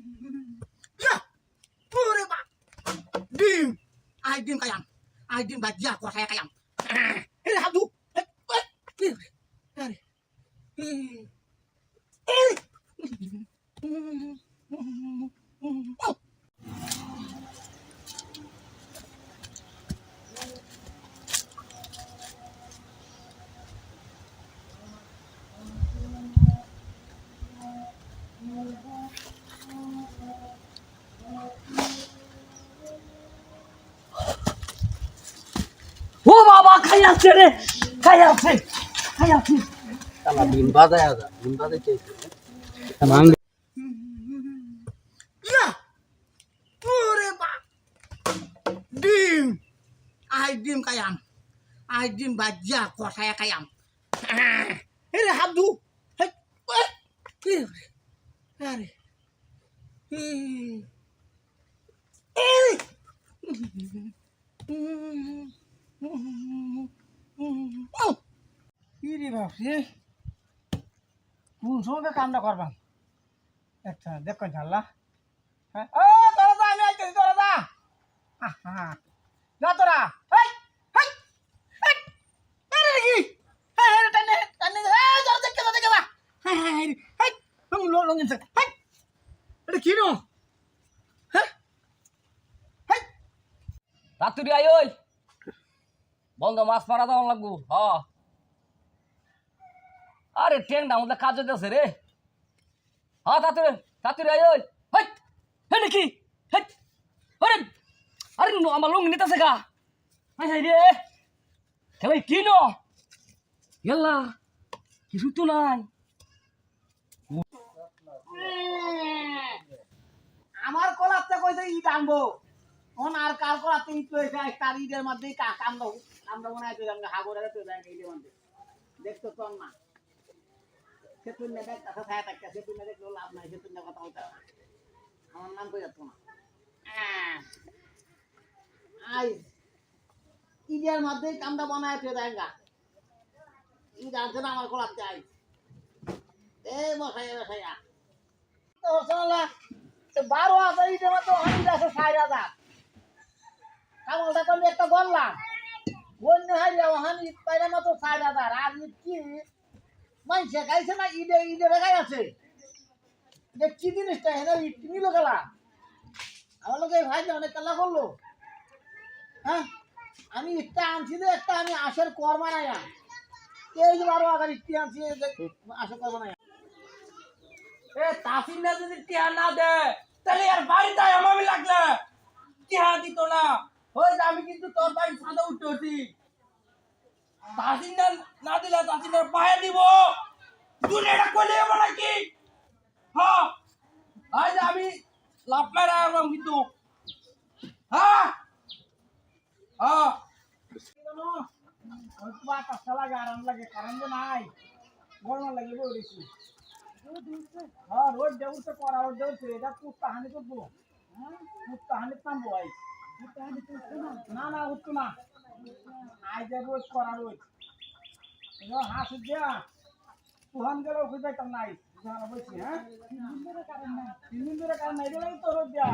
Ya, pure ba. Dim. Ai dim kayam. Ai dim bajia ko saya kayam. Ini hadu. Hari. Oh. ও বাবা খাই আছে রে, খাই আছে, খাই আছে। তালা ডিম বাজায় আদা ডিম বাজাইতে ভাঙ ইয়া পুরে বা ডিম আই ডিম kayam ai ডিম বাজ্যা কষায় kayam এরে হাদু আরে আরে ইরে বাপরে কোন সময় কামটা করবাম আচ্ছা দেখো ঝাল্লা হ্যাঁ ও তোরা যা আমি আইতেছি তোরা যা হ্যাঁ যা তোরা হেই হেই হেই আরে কি হ্যাঁ হ্যাঁ টানে টানে হ্যাঁ তোরা দেখে যা হ্যাঁ হ্যাঁ হেই লং লং ইনসা হেই এটা কি নো হ্যাঁ হেই রাতুরি আই ওই বন্ধ মাছ মারা দাও লাগবো আরে ট্রেনটা আমাদের কাজ হইতেছে রে তাতুরি তাতুরি আই ওই হেই হে নাকি হেই আরে আরে আমার লং নিতেছে গা হাই হাই রে খেলাই কি নো ইয়াল্লা কিছু তো নাই আমার কলাতে কইছে ইট আনবো ওন আর কাল কলাতে ইট লইছে তার ইটের মধ্যে কামড় মনে হয় আমরা হাগরে তো যাই ইটের মধ্যে দেখতো তো না সেতুন না দেখ কথা ছায়া থাকতে সেতুন না দেখলো লাভ নাই সেতুন না কথা হইতা আমার নাম কই যাচ্ছে না আই ইটের মধ্যে কামড় বানায় তো যাইগা ইট আছে না আমার কলাতে আই এই মশাইয়া তো চলা 12,000 ইটের মতো হানি আছে 4,000 কামলটা তো একটা বললাম বন্য হাইলে হানি পাইলে মতো 4,000 আর কি মাইছে গাইছে না ইডে ইডে গাই আছে যে কি জিনিসটা এনে ইট নিল গেলা আমার লোক এই ভাই অনেক কালা করলো হ্যাঁ আমি ইটটা আনছি যে একটা আমি আশের কর বানাইয়া এই যে 12,000 ইট আনছি আশের কর বানাইয়া এ তাসিনা যদি টিয়া না দে তাহলে আর বাড়িতে আমি লাগলে টিয়া দিত না ওই আমি কিন্তু তোর বাড়ি ছাদে উঠছি তাসিনা না দিলে তাসিনার পায়ে দিব তুই এটা কইলে হবে নাকি হ্যাঁ আজ আমি লাভ মেরা আরবাম কিন্তু হ্যাঁ হ্যাঁ বাতাস লাগে আরাম লাগে কারণ নাই গরম লাগে বলেছি হ্যাঁ রোজ দেউছে করা রোজ দেউছে এটা কুত্তা হানি করবো কুত্তা হানি নামবো ভাই না না উঠতো না আজ রোজ করা রোজ হাঁস দিয়া তুহান গেলেও খুঁজে নাই বলছি হ্যাঁ 3 দিন ধরে কারণ নাই 3 দিন ধরে কারণ নাই তো রোজ দেওয়া